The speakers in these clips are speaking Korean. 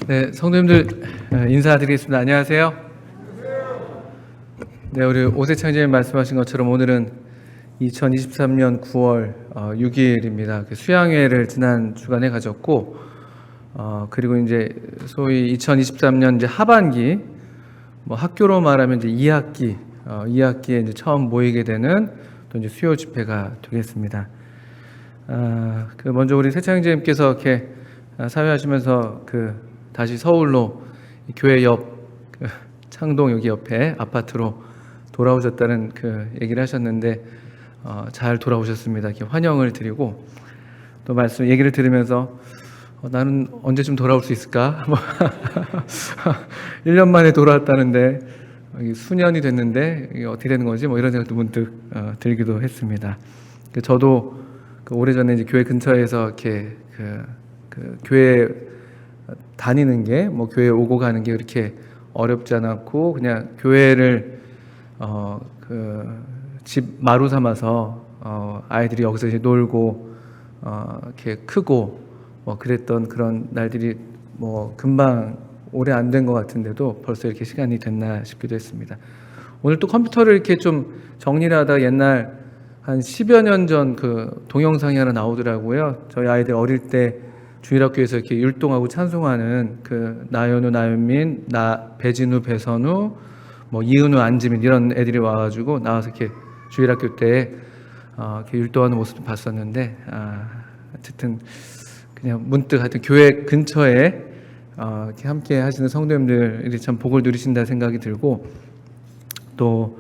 네, 성도님들 인사드리겠습니다. 안녕하세요. 네, 우리 오세창 선생님 말씀하신 것처럼 오늘은 2023년 9월 6일입니다. 수양회를 지난 주간에 가졌고, 그리고 이제 소위 2023년 이제 하반기, 학교로 말하면 이제 2학기에 이제 처음 모이게 되는 또 이제 수요 집회가 되겠습니다. 먼저 우리 세창 선생님께서 이렇게 사회하시면서 다시 서울로 교회 옆 창동 여기 옆에 아파트로 돌아오셨다는 얘기를 하셨는데 잘 돌아오셨습니다. 이렇게 환영을 드리고 또 얘기를 들으면서 나는 언제쯤 돌아올 수 있을까? 1년 만에 돌아왔다는데 수년이 됐는데 이게 어떻게 되는 거지? 이런 생각도 문득 들기도 했습니다. 저도 오래전에 이제 교회 근처에서 이렇게 교회 다니는 게 교회 오고 가는 게 그렇게 어렵지 않았고 그냥 교회를 집 마루 삼아서 아이들이 여기서 이제 놀고 이렇게 크고 그랬던 그런 날들이 금방 오래 안 된 것 같은데도 벌써 이렇게 시간이 됐나 싶기도 했습니다. 오늘 또 컴퓨터를 이렇게 좀 정리를 하다가 옛날 한 10여 년 전 동영상이 하나 나오더라고요. 저희 아이들 어릴 때 주일학교에서 이렇게 율동하고 찬송하는 나연우, 나연민, 배진우, 배선우, 이은우, 안지민 이런 애들이 와가지고 나와서 이렇게 주일학교 때 이렇게 율동하는 모습을 봤었는데 어쨌든 그냥 문득 하여튼 교회 근처에 이렇게 함께 하시는 성도님들이 참 복을 누리신다 생각이 들고 또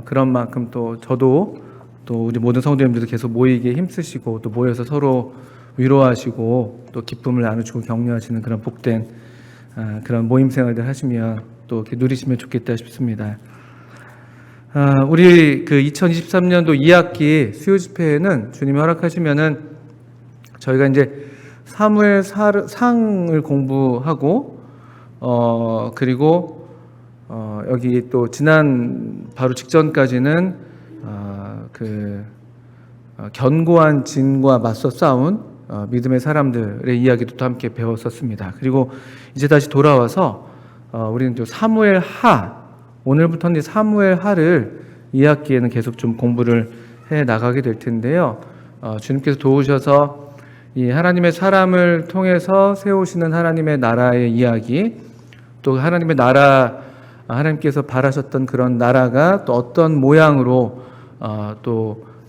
그런 만큼 또 저도 또 우리 모든 성도님들도 계속 모이기에 힘쓰시고 또 모여서 서로 위로하시고 또 기쁨을 나누시고 격려하시는 그런 복된 그런 모임 생활들 하시면 또 이렇게 누리시면 좋겠다 싶습니다. 우리 2023년도 2학기 수요 집회에는 주님이 허락하시면은 저희가 이제 사무엘 상을 공부하고 그리고 여기 또 지난 바로 직전까지는 견고한 진과 맞서 싸운 믿음의 사람들의 이야기도 또 함께 배웠었습니다. 그리고 이제 다시 돌아와서 우리는 또 사무엘 하, 오늘부터는 사무엘 하를 2학기에는 계속 좀 공부를 해 나가게 될 텐데요. 주님께서 도우셔서 이 하나님의 사람을 통해서 세우시는 하나님의 나라의 이야기, 또 하나님의 나라, 하나님께서 바라셨던 그런 나라가 또 어떤 모양으로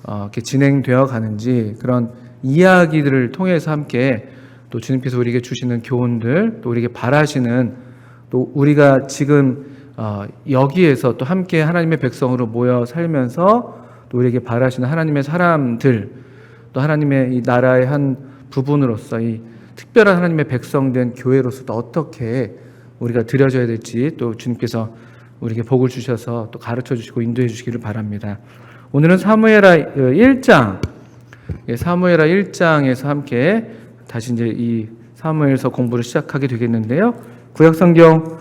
이렇게 진행되어 가는지 그런 이야기들을 통해서 함께 또 주님께서 우리에게 주시는 교훈들, 또 우리에게 바라시는 또 우리가 지금 여기에서 또 함께 하나님의 백성으로 모여 살면서 또 우리에게 바라시는 하나님의 사람들, 또 하나님의 이 나라의 한 부분으로서 이 특별한 하나님의 백성된 교회로서 또 어떻게 우리가 드려져야 될지 또 주님께서 우리에게 복을 주셔서 또 가르쳐 주시고 인도해 주시기를 바랍니다. 오늘은 사무엘하 1장, 사무엘하 1장에서 함께 다시 이제 이 사무엘서 공부를 시작하게 되겠는데요. 구약성경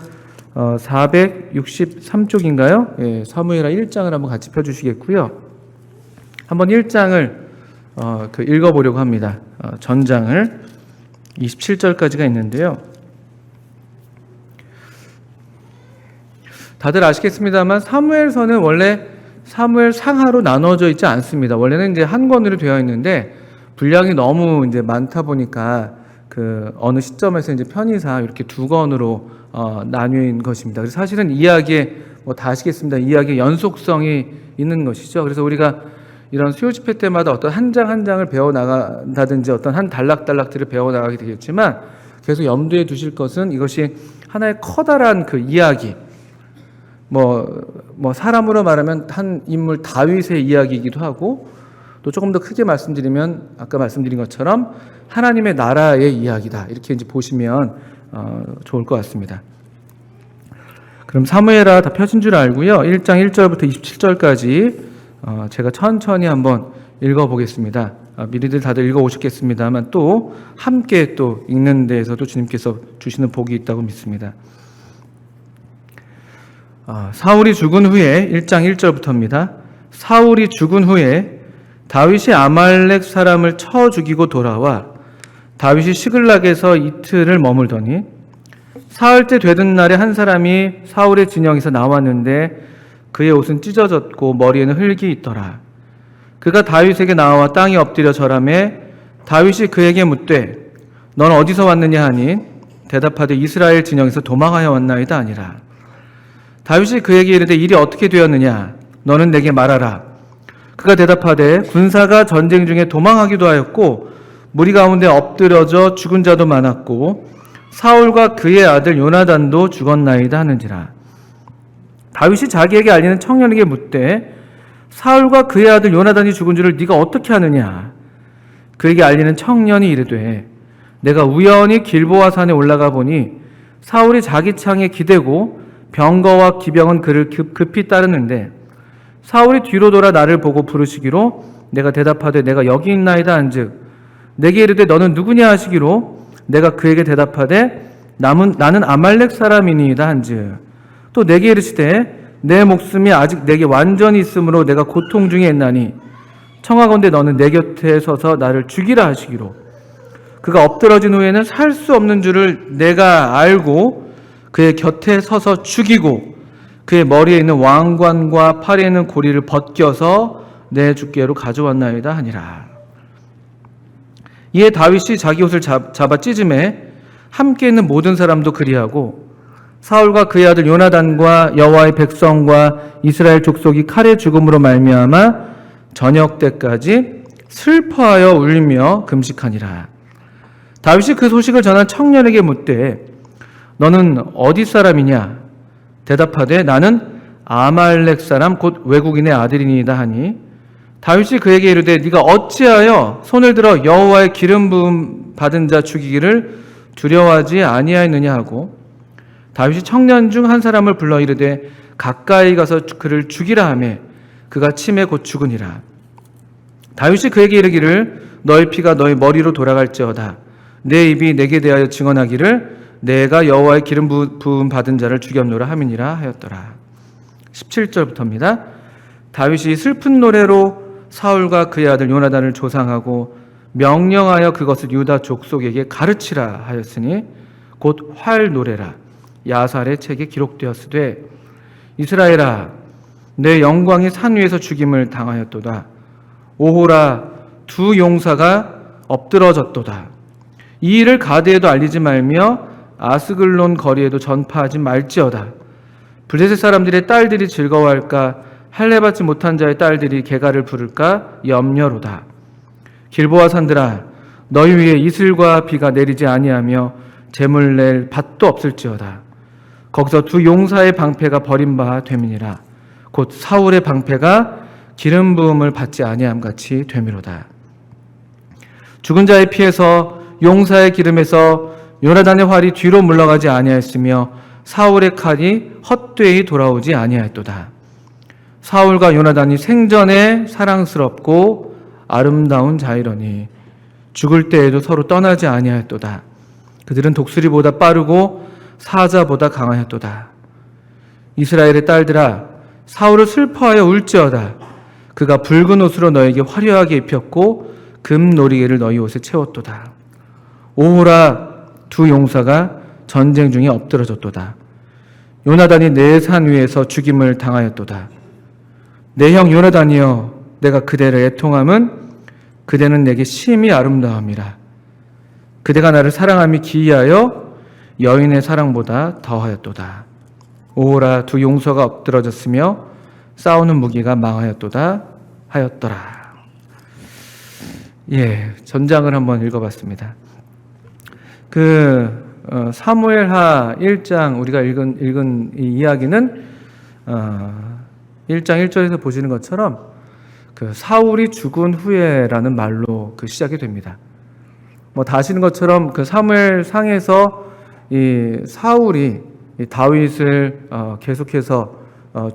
463쪽인가요? 사무엘하 1장을 한번 같이 펴주시겠고요. 한번 1장을 읽어보려고 합니다. 전장을 27절까지가 있는데요. 다들 아시겠습니다만 사무엘서는 원래 사무엘 상하로 나눠져 있지 않습니다. 원래는 이제 한 권으로 되어 있는데 분량이 너무 이제 많다 보니까 어느 시점에서 이제 편의상 이렇게 두 권으로 나뉘는 것입니다. 그래서 사실은 이야기에 다 아시겠습니다. 이야기의 연속성이 있는 것이죠. 그래서 우리가 이런 수요 집회 때마다 어떤 한 장 한 장을 배워 나간다든지 어떤 한 단락들을 배워 나가게 되겠지만 계속 염두에 두실 것은 이것이 하나의 커다란 이야기. 사람으로 말하면 한 인물 다윗의 이야기이기도 하고 또 조금 더 크게 말씀드리면 아까 말씀드린 것처럼 하나님의 나라의 이야기다. 이렇게 이제 보시면 좋을 것 같습니다. 그럼 사무엘하 다 펴진 줄 알고요. 1장 1절부터 27절까지 제가 천천히 한번 읽어보겠습니다. 미리들 다들 읽어오셨겠습니다만 또 함께 또 읽는 데에서도 주님께서 주시는 복이 있다고 믿습니다. 사울이 죽은 후에 1장 1절부터입니다. 사울이 죽은 후에 다윗이 아말렉 사람을 쳐 죽이고 돌아와 다윗이 시글락에서 이틀을 머물더니 사흘째 되던 날에 한 사람이 사울의 진영에서 나왔는데 그의 옷은 찢어졌고 머리에는 흙이 있더라. 그가 다윗에게 나와 땅에 엎드려 절하매 다윗이 그에게 묻되 너는 어디서 왔느냐 하니 대답하되 이스라엘 진영에서 도망하여 왔나이다 아니라. 다윗이 그에게 이르되 일이 어떻게 되었느냐 너는 내게 말하라. 그가 대답하되 군사가 전쟁 중에 도망하기도 하였고 무리 가운데 엎드려져 죽은 자도 많았고 사울과 그의 아들 요나단도 죽었나이다 하는지라. 다윗이 자기에게 알리는 청년에게 묻되 사울과 그의 아들 요나단이 죽은 줄을 네가 어떻게 아느냐. 그에게 알리는 청년이 이르되 내가 우연히 길보아 산에 올라가 보니 사울이 자기 창에 기대고 병거와 기병은 그를 급히 따르는데 사울이 뒤로 돌아 나를 보고 부르시기로 내가 대답하되 내가 여기 있나이다 한즉 내게 이르되 너는 누구냐 하시기로 내가 그에게 대답하되 나는 아말렉 사람이니이다 한즉 또 내게 이르시되 내 목숨이 아직 내게 완전히 있으므로 내가 고통 중에 있나니 청하건대 너는 내 곁에 서서 나를 죽이라 하시기로 그가 엎드러진 후에는 살 수 없는 줄을 내가 알고 그의 곁에 서서 죽이고 그의 머리에 있는 왕관과 팔에 있는 고리를 벗겨서 내 주께로 가져왔나이다 하니라. 이에 다윗이 자기 옷을 잡아 찢음에 함께 있는 모든 사람도 그리하고 사울과 그의 아들 요나단과 여호와의 백성과 이스라엘 족속이 칼의 죽음으로 말미암아 저녁 때까지 슬퍼하여 울며 금식하니라. 다윗이 그 소식을 전한 청년에게 묻되 너는 어디 사람이냐 대답하되 나는 아말렉 사람 곧 외국인의 아들이니이다 하니 다윗이 그에게 이르되 네가 어찌하여 손을 들어 여호와의 기름 부음 받은 자 죽이기를 두려워하지 아니하였느냐 하고 다윗이 청년 중 한 사람을 불러 이르되 가까이 가서 그를 죽이라 하매 그가 침에 곧 죽으니라. 다윗이 그에게 이르기를 너의 피가 너의 머리로 돌아갈지어다 내 입이 내게 대하여 증언하기를 내가 여호와의 기름 부음 받은 자를 죽였노라 함이니라 하였더라. 17절부터입니다. 다윗이 슬픈 노래로 사울과 그의 아들 요나단을 조상하고 명령하여 그것을 유다 족속에게 가르치라 하였으니 곧 활 노래라. 야살의 책에 기록되었으되 이스라엘아 내 영광이 산 위에서 죽임을 당하였도다. 오호라 두 용사가 엎드러졌도다. 이 일을 가드에도 알리지 말며 아스글론 거리에도 전파하지 말지어다. 블레셋 사람들의 딸들이 즐거워할까 할례받지 못한 자의 딸들이 개가를 부를까 염려로다. 길보아 산들아 너희 위에 이슬과 비가 내리지 아니하며 재물 낼 밭도 없을지어다. 거기서 두 용사의 방패가 버림바 됨이니라. 곧 사울의 방패가 기름 부음을 받지 아니함 같이 됨이로다. 죽은 자의 피에서 용사의 기름에서 요나단의 활이 뒤로 물러가지 아니하였으며 사울의 칼이 헛되이 돌아오지 아니하였도다. 사울과 요나단이 생전에 사랑스럽고 아름다운 자이러니 죽을 때에도 서로 떠나지 아니하였도다. 그들은 독수리보다 빠르고 사자보다 강하였도다. 이스라엘의 딸들아 사울을 슬퍼하여 울지어다. 그가 붉은 옷으로 너에게 화려하게 입혔고 금 놀이개를 너희 옷에 채웠도다. 오호라 두 용사가 전쟁 중에 엎드러졌도다. 요나단이 내 산 위에서 죽임을 당하였도다. 내 형 요나단이여 내가 그대를 애통함은 그대는 내게 심히 아름다움이라. 그대가 나를 사랑함이 기이하여 여인의 사랑보다 더하였도다. 오호라 두 용서가 엎드러졌으며 싸우는 무기가 망하였도다 하였더라. 전장을 한번 읽어봤습니다. 사무엘하 1장 우리가 읽은 이 이야기는 1장 1절에서 보시는 것처럼 사울이 죽은 후에라는 말로 시작이 됩니다. 다 아시는 것처럼 사무엘 상에서 이 사울이 다윗을 계속해서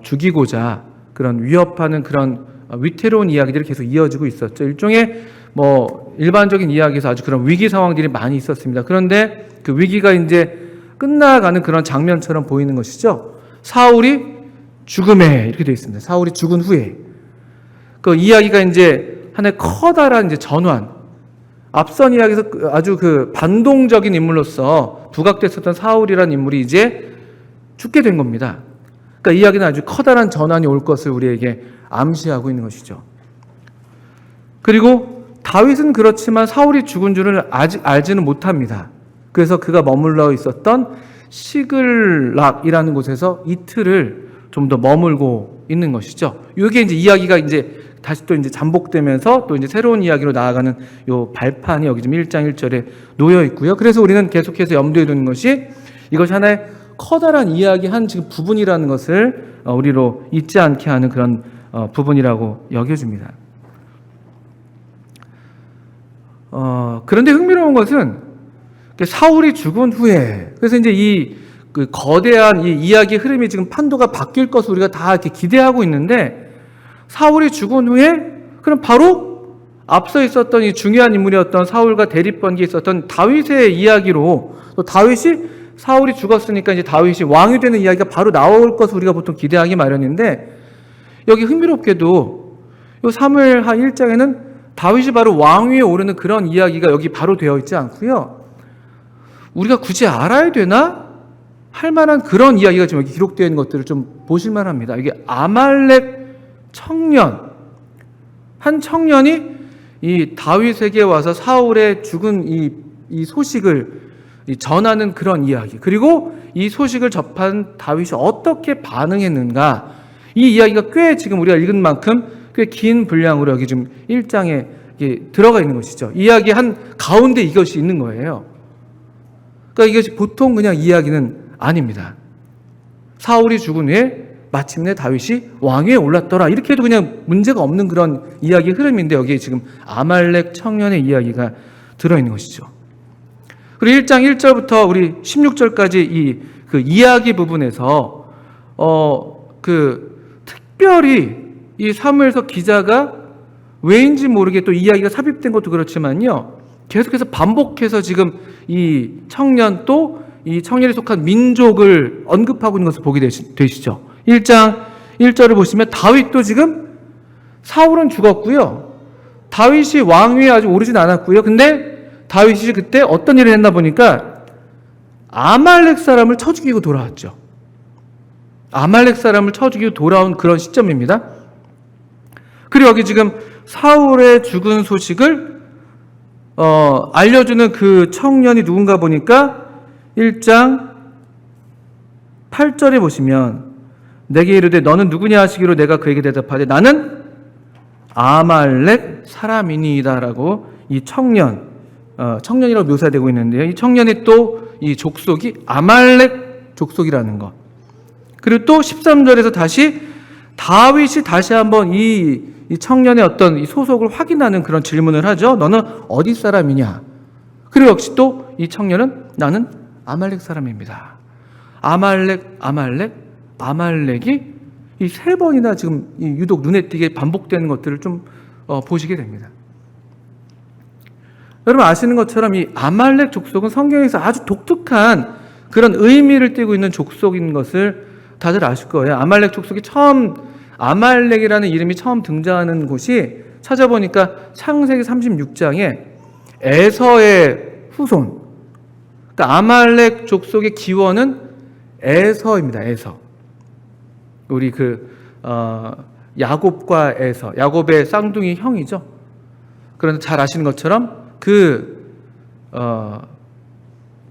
죽이고자 그런 위협하는 그런 위태로운 이야기들이 계속 이어지고 있었죠. 일종의 일반적인 이야기에서 아주 그런 위기 상황들이 많이 있었습니다. 그런데 그 위기가 이제 끝나가는 그런 장면처럼 보이는 것이죠. 사울이 죽음에 이렇게 되어 있습니다. 사울이 죽은 후에 그 이야기가 이제 하나의 커다란 이제 전환, 앞선 이야기에서 아주 그 반동적인 인물로서 부각됐었던 사울이라는 인물이 이제 죽게 된 겁니다. 그러니까 이 이야기는 아주 커다란 전환이 올 것을 우리에게 암시하고 있는 것이죠. 그리고 다윗은 그렇지만 사울이 죽은 줄을 아직 알지는 못합니다. 그래서 그가 머물러 있었던 시글락이라는 곳에서 이틀을 좀 더 머물고 있는 것이죠. 이게 이제 이야기가 이제 다시 또 이제 잠복되면서 또 이제 새로운 이야기로 나아가는 요 발판이 여기 지금 1장 1절에 놓여 있고요. 그래서 우리는 계속해서 염두에 두는 것이 이것이 하나의 커다란 이야기 한 지금 부분이라는 것을 우리로 잊지 않게 하는 그런 부분이라고 여겨집니다. 그런데 흥미로운 것은 사울이 죽은 후에 그래서 이제 그 거대한 이 이야기의 흐름이 지금 판도가 바뀔 것을 우리가 다 이렇게 기대하고 있는데 사울이 죽은 후에 그럼 바로 앞서 있었던 이 중요한 인물이었던 사울과 대립관계에 있었던 다윗의 이야기로 또 다윗이 사울이 죽었으니까 이제 다윗이 왕이 되는 이야기가 바로 나올 것을 우리가 보통 기대하기 마련인데 여기 흥미롭게도 이 사무엘하 1장에는 다윗이 바로 왕위에 오르는 그런 이야기가 여기 바로 되어 있지 않고요. 우리가 굳이 알아야 되나? 할 만한 그런 이야기가 지금 여기 기록되어 있는 것들을 좀 보실만 합니다. 이게 아말렉 청년, 한 청년이 이 다윗에게 와서 사울의 죽은 이 소식을 전하는 그런 이야기, 그리고 이 소식을 접한 다윗이 어떻게 반응했는가, 이 이야기가 꽤 지금 우리가 읽은 만큼 꽤 긴 분량으로 여기 지금 1장에 들어가 있는 것이죠. 이야기 한 가운데 이것이 있는 거예요. 그러니까 이것이 보통 그냥 이야기는 아닙니다. 사울이 죽은 후에 마침내 다윗이 왕위에 올랐더라, 이렇게 해도 그냥 문제가 없는 그런 이야기 흐름인데 여기에 지금 아말렉 청년의 이야기가 들어있는 것이죠. 그리고 1장 1절부터 우리 16절까지 그 이야기 부분에서 특별히 이 사무엘서 기자가 왜인지 모르게 또 이야기가 삽입된 것도 그렇지만요, 계속해서 반복해서 지금 이 청년 또 이 청년에 속한 민족을 언급하고 있는 것을 보게 되시죠. 1장 1절을 보시면 다윗도 지금 사울은 죽었고요, 다윗이 왕위에 아직 오르진 않았고요, 근데 다윗이 그때 어떤 일을 했나 보니까 아말렉 사람을 쳐 죽이고 돌아왔죠. 아말렉 사람을 쳐 죽이고 돌아온 그런 시점입니다. 그리고 여기 지금 사울의 죽은 소식을 알려주는 그 청년이 누군가 보니까 1장 8절에 보시면 내게 이르되 너는 누구냐 하시기로 내가 그에게 대답하되 나는 아말렉 사람이니이다 라고 이 청년이라고 묘사되고 있는데요, 이 청년의 또 이 족속이 아말렉 족속이라는 것, 그리고 또 13절에서 다시 다윗이 다시 한번 이 청년의 어떤 이 소속을 확인하는 그런 질문을 하죠. 너는 어디 사람이냐? 그리고 역시 또 이 청년은 나는 아말렉 사람입니다. 아말렉이 이 세 번이나 지금 유독 눈에 띄게 반복되는 것들을 좀 보시게 됩니다. 여러분 아시는 것처럼 이 아말렉 족속은 성경에서 아주 독특한 그런 의미를 띠고 있는 족속인 것을 다들 아실 거예요. 아말렉 족속이 아말렉이라는 이름이 처음 등장하는 곳이 찾아보니까 창세기 36장에 에서의 후손, 그러니까 아말렉 족속의 기원은 에서입니다. 에서. 우리 야곱과 에서, 야곱의 쌍둥이 형이죠. 그런데 잘 아시는 것처럼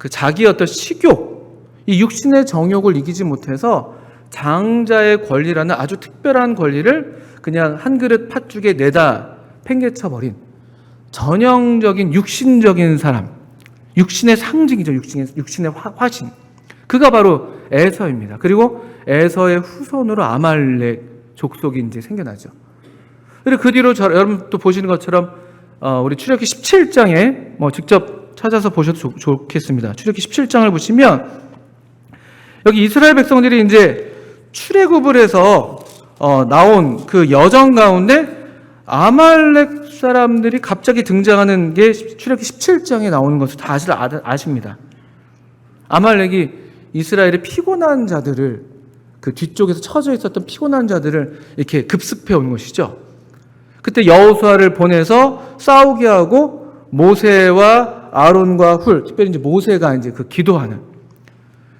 자기의 어떤 식욕, 이 육신의 정욕을 이기지 못해서 장자의 권리라는 아주 특별한 권리를 그냥 한 그릇 팥죽에 내다 팽개쳐버린 전형적인 육신적인 사람, 육신의 상징이죠. 육신의 화신. 그가 바로 에서입니다. 그리고 에서의 후손으로 아말렉 족속이 이제 생겨나죠. 그리고 그 뒤로 여러분 또 보시는 것처럼 우리 출애굽기 17장에 직접 찾아서 보셔도 좋겠습니다. 출애굽기 17장을 보시면 여기 이스라엘 백성들이 이제 출애굽을 해서 나온 그 여정 가운데 아말렉 사람들이 갑자기 등장하는 게 출애굽기 17장에 나오는 것을 다 아십니다. 아말렉이 이스라엘의 피곤한 자들을, 그 뒤쪽에서 처져 있었던 피곤한 자들을 이렇게 급습해 온 것이죠. 그때 여호수아를 보내서 싸우게 하고 모세와 아론과 훌, 특별히 이제 모세가 이제 그 기도하는,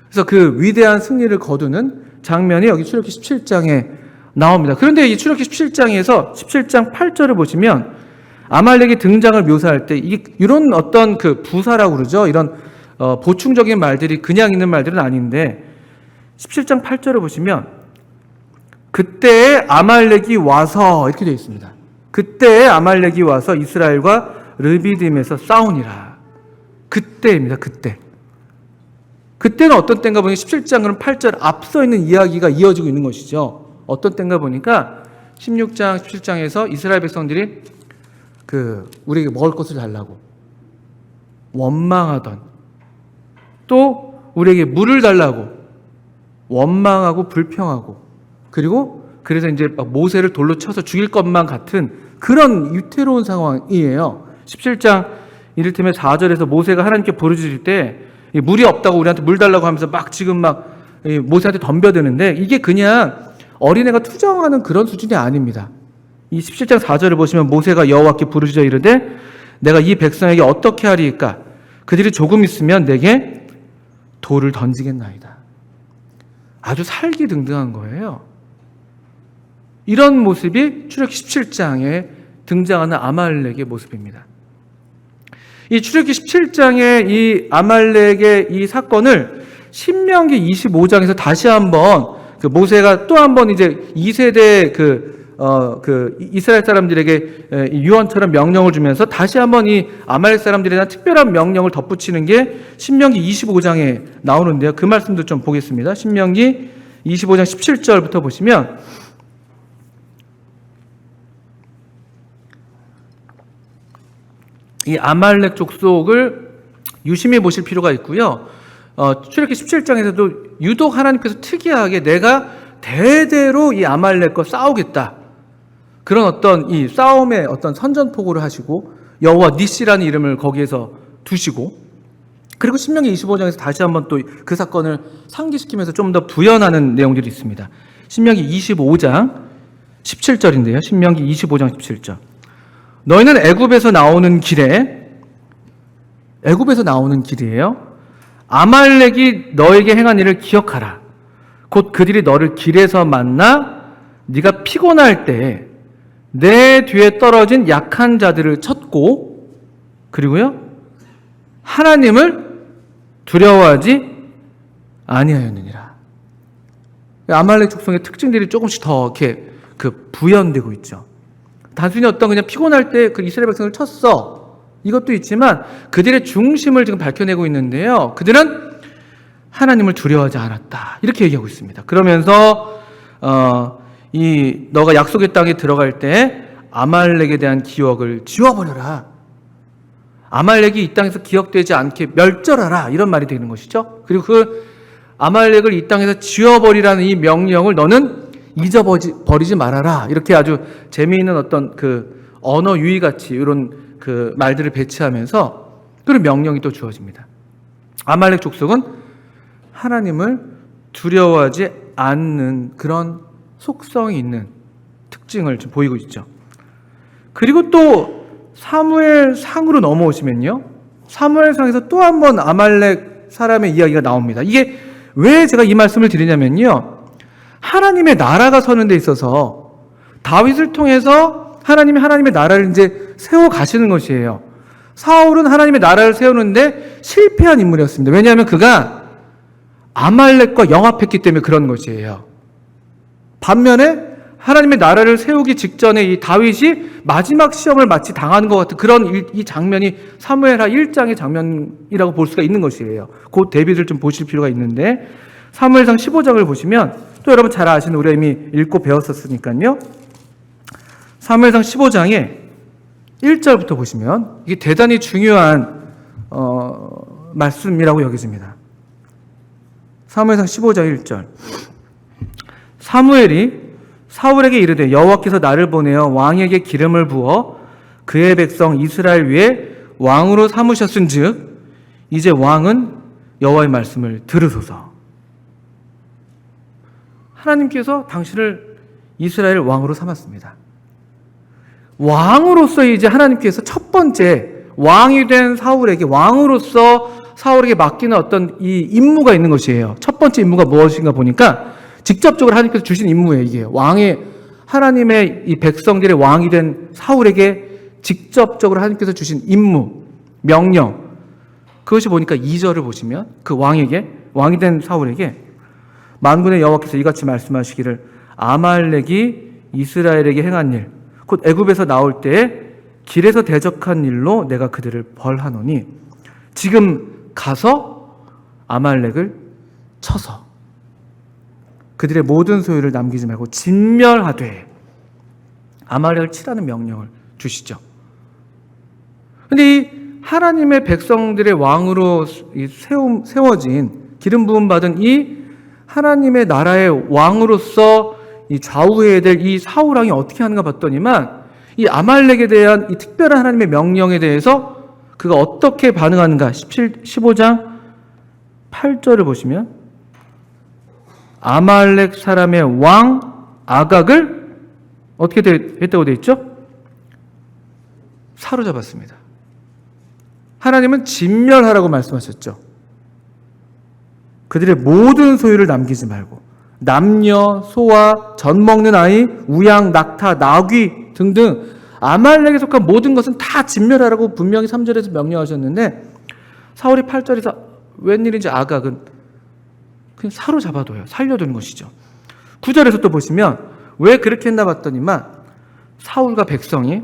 그래서 그 위대한 승리를 거두는 장면이 여기 출애굽기 17장에 나옵니다. 그런데 이 출애굽기 17장에서 17장 8절을 보시면 아말렉의 등장을 묘사할 때 이런 어떤 그 부사라고 그러죠. 이런 보충적인 말들이 그냥 있는 말들은 아닌데 17장 8절을 보시면 그때에 아말렉이 와서 이렇게 되어 있습니다. 그때에 아말렉이 와서 이스라엘과 르비딤에서 싸우니라. 그때입니다. 그때. 그때는 어떤 때인가 보니 17장 그럼 8절 앞서 있는 이야기가 이어지고 있는 것이죠. 어떤 때인가 보니까 16장, 17장에서 이스라엘 백성들이 우리에게 먹을 것을 달라고 원망하던, 또 우리에게 물을 달라고 원망하고 불평하고, 그리고 그래서 이제 모세를 돌로 쳐서 죽일 것만 같은 그런 위태로운 상황이에요. 17장 이를테면 4절에서 모세가 하나님께 부르짖을 때 물이 없다고 우리한테 물 달라고 하면서 지금 모세한테 덤벼드는데 이게 그냥 어린애가 투정하는 그런 수준이 아닙니다. 이 17장 4절을 보시면 모세가 여호와께 부르짖어 이르되 내가 이 백성에게 어떻게 하리이까? 그들이 조금 있으면 내게 돌을 던지겠나이다. 아주 살기등등한 거예요. 이런 모습이 출애굽기 17장에 등장하는 아말렉의 모습입니다. 이 출애굽기 17장의 이 아말렉의 이 사건을 신명기 25장에서 다시 한번 모세가 또 한번 이제 2세대 이스라엘 사람들에게 유언처럼 명령을 주면서 다시 한번 이 아말렉 사람들에 대한 특별한 명령을 덧붙이는 게 신명기 25장에 나오는데요. 그 말씀도 좀 보겠습니다. 신명기 25장 17절부터 보시면 이 아말렉 족속을 유심히 보실 필요가 있고요. 출애굽기 17장에서도 유독 하나님께서 특이하게 내가 대대로 이 아말렉과 싸우겠다, 그런 어떤 이 싸움의 어떤 선전포고를 하시고 여호와 니시라는 이름을 거기에서 두시고, 그리고 신명기 25장에서 다시 한번 또 그 사건을 상기시키면서 좀 더 부연하는 내용들이 있습니다. 신명기 25장 17절인데요. 신명기 25장 17절. 너희는 애굽에서 나오는 길이에요. 아말렉이 너에게 행한 일을 기억하라. 곧 그들이 너를 길에서 만나 네가 피곤할 때 내 뒤에 떨어진 약한 자들을 쳤고, 그리고요 하나님을 두려워하지 아니하였느니라. 아말렉 족속의 특징들이 조금씩 더 이렇게 부연되고 있죠. 단순히 어떤 그냥 피곤할 때 그 이스라엘 백성을 쳤어, 이것도 있지만 그들의 중심을 지금 밝혀내고 있는데요. 그들은 하나님을 두려워하지 않았다, 이렇게 얘기하고 있습니다. 그러면서 너가 약속의 땅에 들어갈 때 아말렉에 대한 기억을 지워버려라. 아말렉이 이 땅에서 기억되지 않게 멸절하라, 이런 말이 되는 것이죠. 그리고 그 아말렉을 이 땅에서 지워버리라는 이 명령을 너는 잊어버리지 말아라, 이렇게 아주 재미있는 어떤 언어 유희같이 이런 말들을 배치하면서 그런 명령이 또 주어집니다. 아말렉 족속은 하나님을 두려워하지 않는 그런 속성이 있는 특징을 좀 보이고 있죠. 그리고 또 사무엘상으로 넘어오시면요, 사무엘상에서 또 한 번 아말렉 사람의 이야기가 나옵니다. 이게 왜 제가 이 말씀을 드리냐면요, 하나님의 나라가 서는 데 있어서 다윗을 통해서 하나님의 나라를 이제 세워 가시는 것이에요. 사울은 하나님의 나라를 세우는데 실패한 인물이었습니다. 왜냐하면 그가 아말렉과 영합했기 때문에 그런 것이에요. 반면에 하나님의 나라를 세우기 직전에 이 다윗이 마지막 시험을 마치 당하는 것 같은 그런 이 장면이 사무엘하 1장의 장면이라고 볼 수가 있는 것이에요. 그 대비를 좀 보실 필요가 있는데, 사무엘상 15장을 보시면 또 여러분 잘 아시는, 우리가 이미 읽고 배웠었으니까요. 사무엘상 15장에 1절부터 보시면 이게 대단히 중요한 말씀이라고 여겨집니다. 사무엘상 15장 1절. 사무엘이 사울에게 이르되 여호와께서 나를 보내어 왕에게 기름을 부어 그의 백성 이스라엘 위에 왕으로 삼으셨은즉 이제 왕은 여호와의 말씀을 들으소서. 하나님께서 당신을 이스라엘 왕으로 삼았습니다. 왕으로서 이제 하나님께서 첫 번째 왕이 된 사울에게, 왕으로서 사울에게 맡기는 어떤 이 임무가 있는 것이에요. 첫 번째 임무가 무엇인가 보니까 직접적으로 하나님께서 주신 임무예요. 이게 하나님의 이 백성들의 왕이 된 사울에게 직접적으로 하나님께서 주신 임무, 명령. 그것이 보니까 2절을 보시면 그 왕이 된 사울에게 만군의 여호와께서 이같이 말씀하시기를 아말렉이 이스라엘에게 행한 일, 곧 애굽에서 나올 때에 길에서 대적한 일로 내가 그들을 벌하노니 지금 가서 아말렉을 쳐서 그들의 모든 소유를 남기지 말고 진멸하되 아말렉을 치라는 명령을 주시죠. 그런데 이 하나님의 백성들의 왕으로 세워진 기름 부음 받은 이 하나님의 나라의 왕으로서 이 좌우해야 될 이 사울 왕이 어떻게 하는가 봤더니만 이 아말렉에 대한 이 특별한 하나님의 명령에 대해서 그가 어떻게 반응하는가 15장 8절을 보시면 아말렉 사람의 왕 아각을 어떻게 했다고 되어 있죠? 사로잡았습니다. 하나님은 진멸하라고 말씀하셨죠. 그들의 모든 소유를 남기지 말고 남녀, 소와, 젖 먹는 아이, 우양, 낙타, 나귀 등등 아말렉에 속한 모든 것은 다 진멸하라고 분명히 3절에서 명령하셨는데 사울이 8절에서 웬일인지 아각은 그냥 사로잡아둬요. 살려두는 것이죠. 9절에서 또 보시면 왜 그렇게 했나 봤더니만 사울과 백성이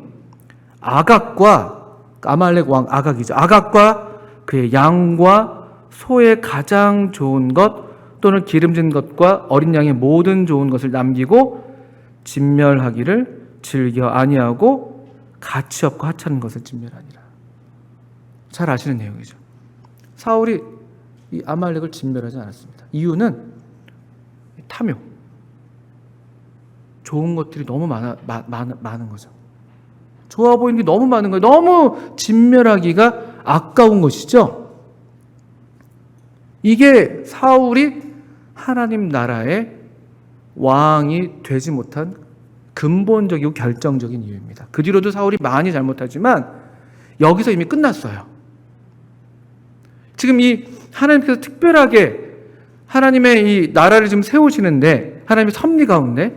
아각과 아말렉 왕 아각이죠. 아각과 그의 양과 소의 가장 좋은 것 또는 기름진 것과 어린 양의 모든 좋은 것을 남기고 진멸하기를 즐겨 아니하고 가치 없고 하찮은 것을 진멸하니라. 잘 아시는 내용이죠. 사울이 이 아말렉을 진멸하지 않았습니다. 이유는 탐욕. 좋은 것들이 너무 많은 거죠. 좋아 보이는 게 너무 많은 거예요. 너무 진멸하기가 아까운 것이죠. 이게 사울이 하나님 나라의 왕이 되지 못한 근본적이고 결정적인 이유입니다. 그 뒤로도 사울이 많이 잘못하지만 여기서 이미 끝났어요. 지금 이 하나님께서 특별하게 하나님의 이 나라를 지금 세우시는데 하나님의 섭리 가운데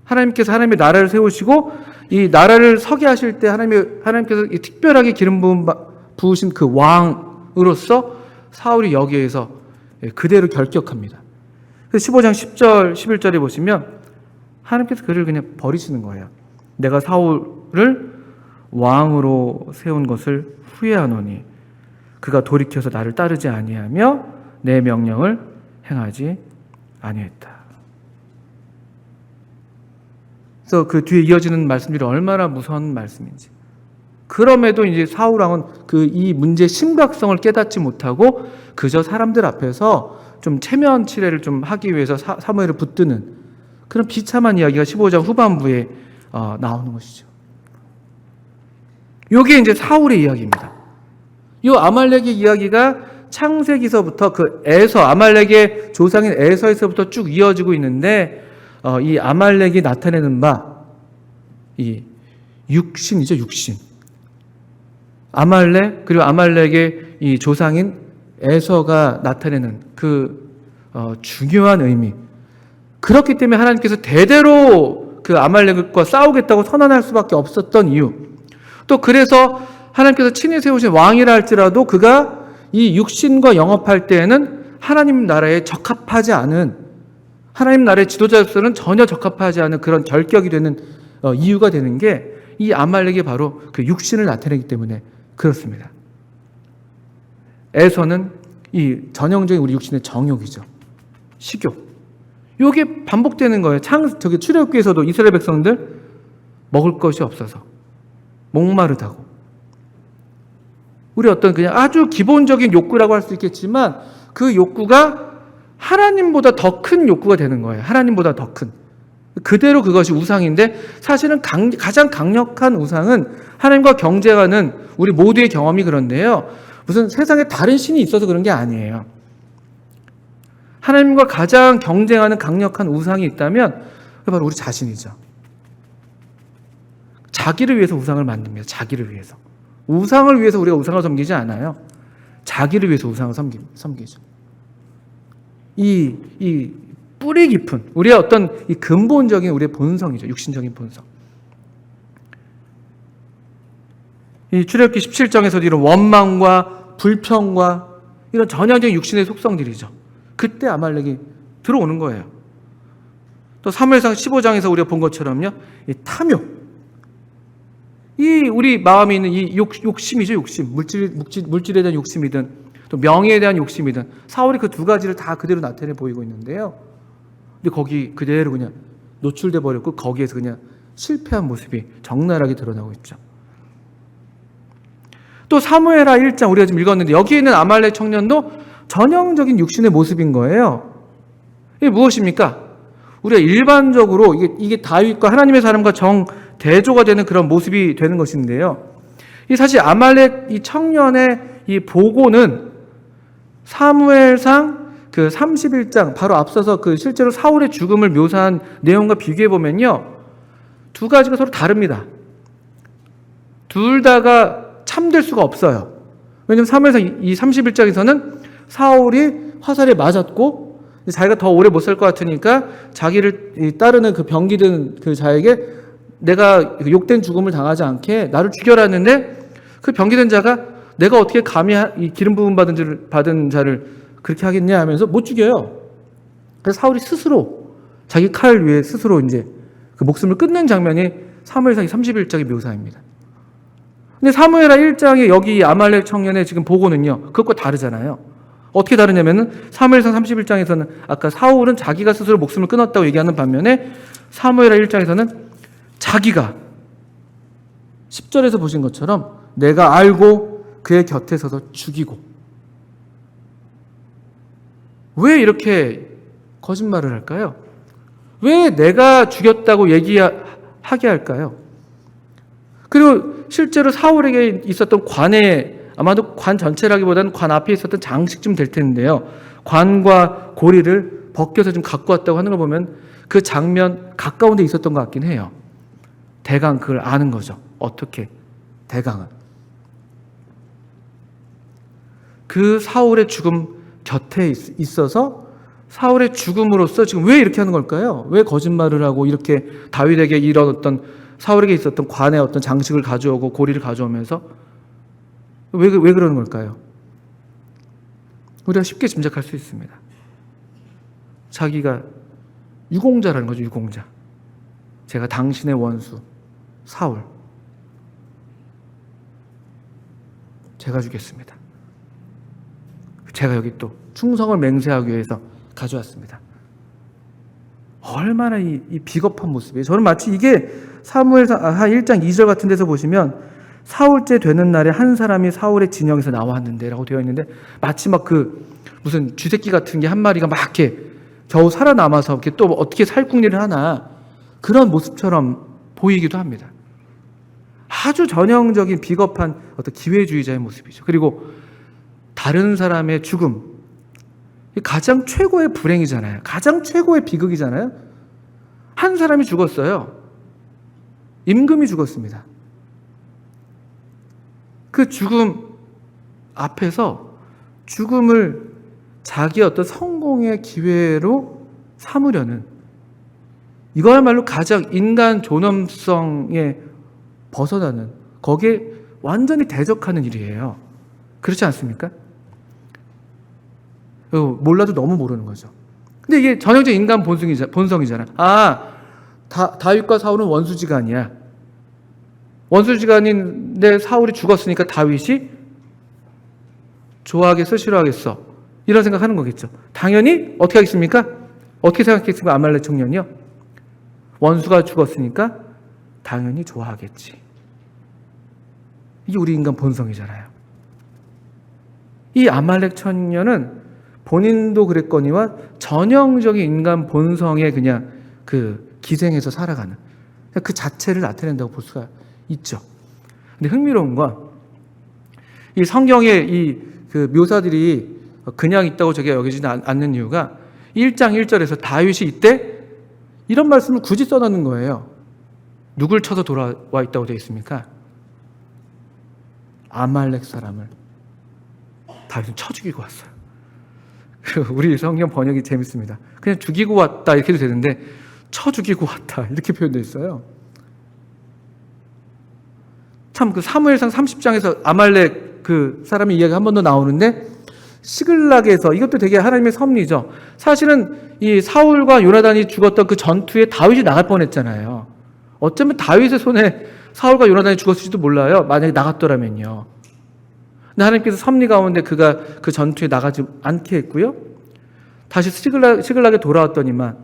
하나님께서 하나님의 나라를 세우시고 이 나라를 서게 하실 때 하나님께서 이 특별하게 기름 부으신 그 왕으로서 사울이 여기에서 그대로 결격합니다. 그래서 15장 10절, 11절에 보시면 하나님께서 그를 그냥 버리시는 거예요. 내가 사울을 왕으로 세운 것을 후회하노니 그가 돌이켜서 나를 따르지 아니하며 내 명령을 행하지 아니했다. 그래서 그 뒤에 이어지는 말씀들이 얼마나 무서운 말씀인지. 그럼에도 이제 사울 왕은 이 문제의 심각성을 깨닫지 못하고 그저 사람들 앞에서 좀 체면 치레를 좀 하기 위해서 사무엘을 붙드는 그런 비참한 이야기가 15장 후반부에 나오는 것이죠. 이게 이제 사울의 이야기입니다. 이 아말렉의 이야기가 창세기서부터 아말렉의 조상인 에서에서부터 쭉 이어지고 있는데 이 아말렉이 나타내는 이 육신이죠, 육신. 아말렉 그리고 아말렉의 이 조상인 에서가 나타내는 중요한 의미. 그렇기 때문에 하나님께서 대대로 그 아말렉과 싸우겠다고 선언할 수밖에 없었던 이유. 또 그래서 하나님께서 친히 세우신 왕이라 할지라도 그가 이 육신과 영업할 때에는 하나님 나라에 적합하지 않은 하나님 나라의 지도자로서는 전혀 적합하지 않은 그런 결격이 되는 이유가 되는 게 이 아말렉이 바로 그 육신을 나타내기 때문에 그렇습니다. 에서는 이 전형적인 우리 육신의 정욕이죠. 식욕. 이게 반복되는 거예요. 출애굽기에서도 이스라엘 백성들 먹을 것이 없어서 목마르다고. 우리 어떤 그냥 아주 기본적인 욕구라고 할 수 있겠지만 그 욕구가 하나님보다 더 큰 욕구가 되는 거예요. 하나님보다 더 큰. 그대로 그것이 우상인데 사실은 가장 강력한 우상은 하나님과 경쟁하는 우리 모두의 경험이 그런데요. 무슨 세상에 다른 신이 있어서 그런 게 아니에요. 하나님과 가장 경쟁하는 강력한 우상이 있다면 그게 바로 우리 자신이죠. 자기를 위해서 우상을 만듭니다. 자기를 위해서. 우상을 위해서 우리가 우상을 섬기지 않아요. 자기를 위해서 우상을 섬기죠. 이 뿌리 깊은 우리의 어떤 이 근본적인 우리의 본성이죠. 육신적인 본성. 이 출애굽기 17장에서도 이런 원망과 불평과 이런 전형적인 육신의 속성들이죠. 그때 아말렉이 들어오는 거예요. 또 사무엘상 15장에서 우리가 본 것처럼요, 이 탐욕, 이 우리 마음에 있는 이 욕심이죠. 욕심, 물질에 대한 욕심이든 또 명예에 대한 욕심이든 사울이 그 두 가지를 다 그대로 나타내 보이고 있는데요. 근데 거기 그대로 그냥 노출돼 버렸고 거기에서 그냥 실패한 모습이 적나라하게 드러나고 있죠. 또 사무엘하 1장 우리가 지금 읽었는데 여기에 있는 아말렉 청년도 전형적인 육신의 모습인 거예요. 이게 무엇입니까? 우리가 일반적으로 이게 다윗과 하나님의 사람과 정 대조가 되는 그런 모습이 되는 것인데요. 이 사실 아말렉 이 청년의 이 보고는 사무엘상 그 31장 바로 앞서서 그 실제로 사울의 죽음을 묘사한 내용과 비교해 보면요, 두 가지가 서로 다릅니다. 둘 다가 참될 수가 없어요. 왜냐하면 사무엘상 이 31장에서는 사울이 화살에 맞았고 자기가 더 오래 못 살 것 같으니까 자기를 따르는 그 병기든 그 자에게 내가 욕된 죽음을 당하지 않게 나를 죽여라 했는데 그 병기된 자가 내가 어떻게 감히 이 기름 부음 받은 자를 그렇게 하겠냐 하면서 못 죽여요. 그래서 사울이 스스로 자기 칼 위에 스스로 이제 그 목숨을 끊는 장면이 사무엘상 31장의 묘사입니다. 근데 사무엘하 1장에 여기 아말렉 청년의 지금 보고는요, 그것과 다르잖아요. 어떻게 다르냐면은 사무엘상 31장에서는 아까 사울은 자기가 스스로 목숨을 끊었다고 얘기하는 반면에 사무엘하 1장에서는 자기가 10절에서 보신 것처럼 내가 알고 그의 곁에 서서 죽이고. 왜 이렇게 거짓말을 할까요? 왜 내가 죽였다고 얘기하게 할까요? 그리고 실제로 사울에게 있었던 관에 아마도 관 전체라기보다는 관 앞에 있었던 장식쯤 될 텐데요. 관과 고리를 벗겨서 좀 갖고 왔다고 하는 걸 보면 그 장면 가까운 데 있었던 것 같긴 해요. 대강 그걸 아는 거죠. 어떻게? 대강은. 그 사울의 죽음 곁에 있어서 사울의 죽음으로써 지금 왜 이렇게 하는 걸까요? 왜 거짓말을 하고 이렇게 다윗에게 이런 어떤 사울에게 있었던 관의 어떤 장식을 가져오고 고리를 가져오면서 왜 그러는 걸까요? 우리가 쉽게 짐작할 수 있습니다. 자기가 유공자라는 거죠. 유공자. 제가 당신의 원수 사울 제가 죽였습니다. 제가 여기 또 충성을 맹세하기 위해서 가져왔습니다. 얼마나 이 비겁한 모습이에요. 저는 마치 이게 사무엘상 1장 2절 같은 데서 보시면 사울째 되는 날에 한 사람이 사울의 진영에서 나왔는데 라고 되어 있는데 마치 막 그 무슨 쥐새끼 같은 게 한 마리가 막 이렇게 겨우 살아남아서 이렇게 또 어떻게 살궁리를 하나 그런 모습처럼 보이기도 합니다. 아주 전형적인 비겁한 어떤 기회주의자의 모습이죠. 그리고 다른 사람의 죽음, 가장 최고의 불행이잖아요. 가장 최고의 비극이잖아요. 한 사람이 죽었어요. 임금이 죽었습니다. 그 죽음 앞에서 죽음을 자기의 어떤 성공의 기회로 삼으려는 이거야말로 가장 인간 존엄성에 벗어나는 거기에 완전히 대적하는 일이에요. 그렇지 않습니까? 몰라도 너무 모르는 거죠. 근데 이게 전형적인 인간 본성이잖아. 다윗과 사울은 원수지간이야. 원수지간인데 사울이 죽었으니까 다윗이 좋아하겠어, 싫어하겠어? 이런 생각하는 거겠죠. 당연히 어떻게 하겠습니까? 어떻게 생각했습니까? 아말렉 청년이요. 원수가 죽었으니까 당연히 좋아하겠지. 이게 우리 인간 본성이잖아요. 이 아말렉 청년은 본인도 그랬거니와 전형적인 인간 본성에 그냥 그 기생해서 살아가는 그 자체를 나타낸다고 볼 수가 있죠. 근데 흥미로운 건 이 성경의 이 그 묘사들이 그냥 있다고 제가 여기지는 않는 이유가 1장 1절에서 다윗이 이때 이런 말씀을 굳이 써놓는 거예요. 누굴 쳐서 돌아와 있다고 되어 있습니까? 아말렉 사람을 다윗은 쳐 죽이고 왔어요. 우리 성경 번역이 재밌습니다. 그냥 죽이고 왔다 이렇게 해도 되는데 쳐 죽이고 왔다 이렇게 표현되어 있어요. 참 그 사무엘상 30장에서 아말렉 그 사람의 이야기가 한 번 더 나오는데 시글락에서 이것도 되게 하나님의 섭리죠. 사실은 이 사울과 요나단이 죽었던 그 전투에 다윗이 나갈 뻔했잖아요. 어쩌면 다윗의 손에 사울과 요나단이 죽었을지도 몰라요. 만약에 나갔더라면요. 근데 하나님께서 섭리 가운데 그가 그 전투에 나가지 않게 했고요. 다시 시글락에 돌아왔더니만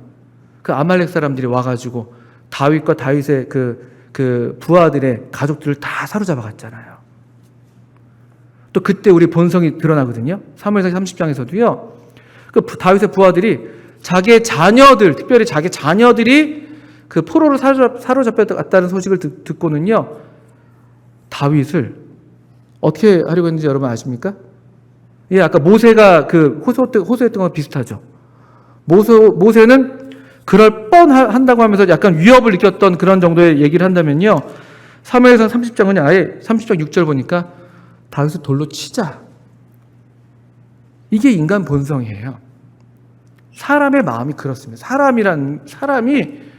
그 아말렉 사람들이 와가지고 다윗과 다윗의 그 부하들의 가족들을 다 사로잡아 갔잖아요. 또 그때 우리 본성이 드러나거든요. 사무엘상 30장에서도요. 그 다윗의 부하들이 자기의 자녀들, 특별히 자기 자녀들이 그 포로로 사로잡혔다는 소식을 듣고는요. 다윗을 어떻게 하려고 했는지 여러분 아십니까? 예, 아까 모세가 그 호소했던 거랑 비슷하죠. 모세는 그럴 뻔한다고 하면서 약간 위협을 느꼈던 그런 정도의 얘기를 한다면요. 사무엘상 30장은 아예 30장 6절 보니까 다윗을 돌로 치자. 이게 인간 본성이에요. 사람의 마음이 그렇습니다. 사람이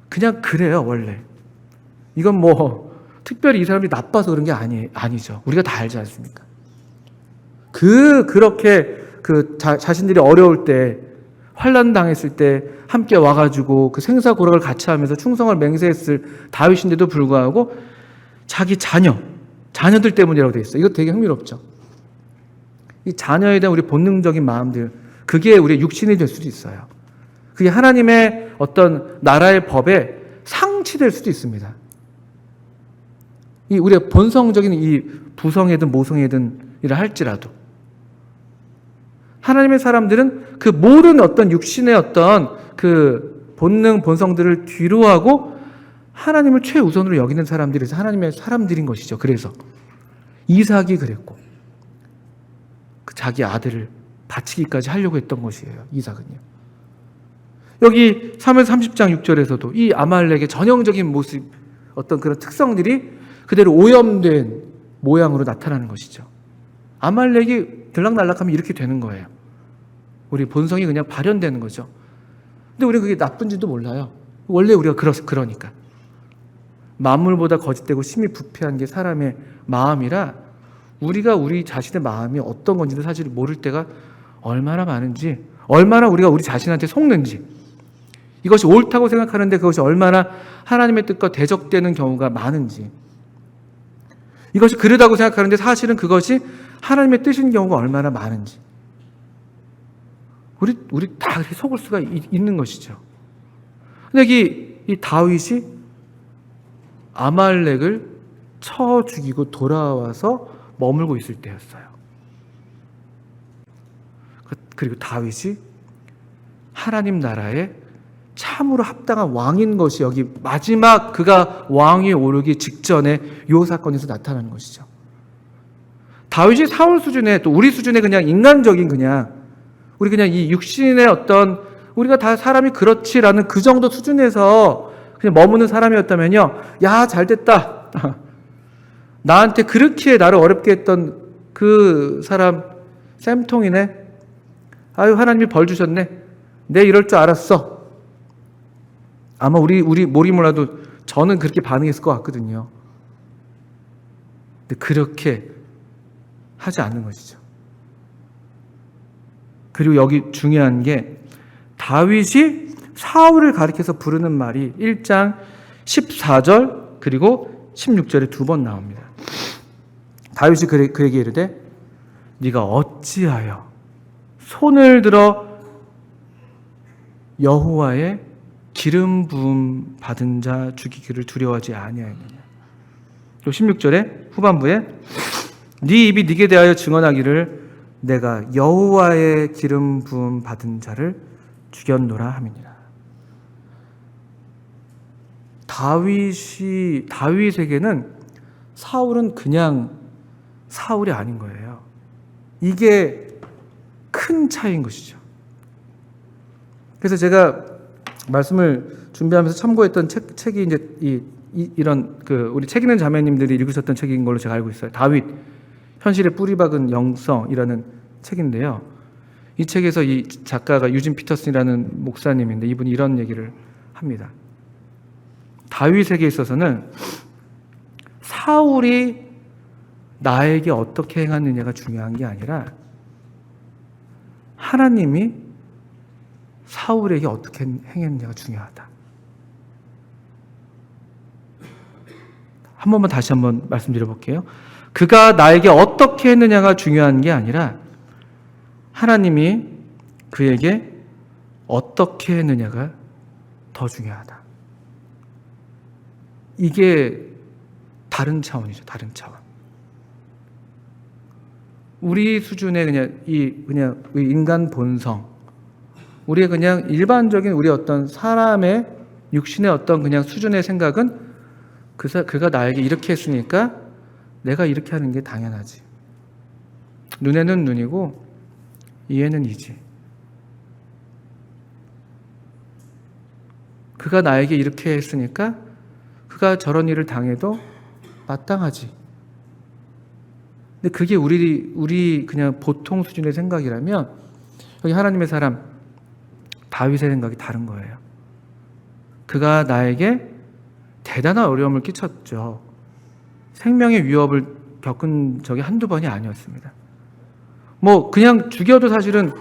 그냥 그래요, 원래. 이건 뭐 특별히 이 사람이 나빠서 그런 게 아니죠. 우리가 다 알지 않습니까? 그렇게 자신들이 어려울 때, 환난 당했을 때 함께 와가지고 그 생사고락을 같이 하면서 충성을 맹세했을 다윗인데도 불구하고 자기 자녀들 때문이라고 되어 있어요. 이거 되게 흥미롭죠. 이 자녀에 대한 우리 본능적인 마음들, 그게 우리의 육신이 될 수도 있어요. 그게 하나님의 어떤 나라의 법에 상치될 수도 있습니다. 이 우리의 본성적인 이 부성애든 모성애든 이라 할지라도 하나님의 사람들은 그 모든 어떤 육신의 어떤 그 본성들을 뒤로하고 하나님을 최우선으로 여기는 사람들이서 하나님의 사람들인 것이죠. 그래서 이삭이 그랬고 자기 아들을 바치기까지 하려고 했던 것이에요. 이삭은요. 여기 사무엘 30장 6절에서도 이 아말렉의 전형적인 모습, 어떤 그런 특성들이 그대로 오염된 모양으로 나타나는 것이죠. 아말렉이 들락날락하면 이렇게 되는 거예요. 우리 본성이 그냥 발현되는 거죠. 근데 우리는 그게 나쁜지도 몰라요. 원래 우리가 그러니까. 만물보다 거짓되고 심히 부패한 게 사람의 마음이라 우리가 우리 자신의 마음이 어떤 건지도 사실 모를 때가 얼마나 많은지, 얼마나 우리가 우리 자신한테 속는지, 이것이 옳다고 생각하는데 그것이 얼마나 하나님의 뜻과 대적되는 경우가 많은지, 이것이 그러다고 생각하는데 사실은 그것이 하나님의 뜻인 경우가 얼마나 많은지, 우리 다 그렇게 속을 수가 있는 것이죠. 근데 이 다윗이 아말렉을 쳐 죽이고 돌아와서 머물고 있을 때였어요. 그리고 다윗이 하나님 나라에 참으로 합당한 왕인 것이 여기 마지막 그가 왕위에 오르기 직전에 이 사건에서 나타나는 것이죠. 다윗이 사울 수준의, 또 우리 수준의 그냥 인간적인 우리 그냥 이 육신의 어떤, 우리가 다 사람이 그렇지라는 그 정도 수준에서 그냥 머무는 사람이었다면요. 야, 잘 됐다. 나한테 그렇게 나를 어렵게 했던 그 사람 쌤통이네. 아유, 하나님이 벌 주셨네. 내 이럴 줄 알았어. 아마 우리 몰이 몰라도 저는 그렇게 반응했을 것 같거든요. 근데 그렇게 하지 않는 것이죠. 그리고 여기 중요한 게 다윗이 사울을 가리켜서 부르는 말이 1장 14절 그리고 16절에 2번 나옵니다. 다윗이 그에게 이르되 네가 어찌하여 손을 들어 여호와의 기름 부음 받은 자 죽이기를 두려워하지 아니하였느냐. 또 16절에 후반부에 네 입이 네게 대하여 증언하기를 내가 여호와의 기름 부음 받은 자를 죽였노라 함이니라. 다윗에게는 사울은 그냥 사울이 아닌 거예요. 이게 큰 차이인 것이죠. 그래서 제가 말씀을 준비하면서 참고했던 책이 이제 이 이런 우리 책 읽는 자매님들이 읽으셨던 책인 걸로 제가 알고 있어요. 다윗 현실에 뿌리 박은 영성이라는 책인데요. 이 책에서 이 작가가 유진 피터슨이라는 목사님인데 이분이 이런 얘기를 합니다. 다윗에게 있어서는 사울이 나에게 어떻게 행하느냐가 중요한 게 아니라 하나님이 사울에게 어떻게 행했느냐가 중요하다. 한 번만 다시 한번 말씀드려 볼게요. 그가 나에게 어떻게 했느냐가 중요한 게 아니라 하나님이 그에게 어떻게 했느냐가 더 중요하다. 이게 다른 차원이죠. 다른 차원. 우리 수준의 그냥 인간 본성, 우리의 그냥 일반적인 우리 어떤 사람의 육신의 어떤 그냥 수준의 생각은 그가 나에게 이렇게 했으니까 내가 이렇게 하는 게 당연하지. 눈에는 눈이고 이에는 이지. 그가 나에게 이렇게 했으니까 그가 저런 일을 당해도 마땅하지. 근데 그게 우리 그냥 보통 수준의 생각이라면 여기 하나님의 사람 다윗의 생각이 다른 거예요. 그가 나에게 대단한 어려움을 끼쳤죠. 생명의 위협을 겪은 적이 한두 번이 아니었습니다. 그냥 죽여도 사실은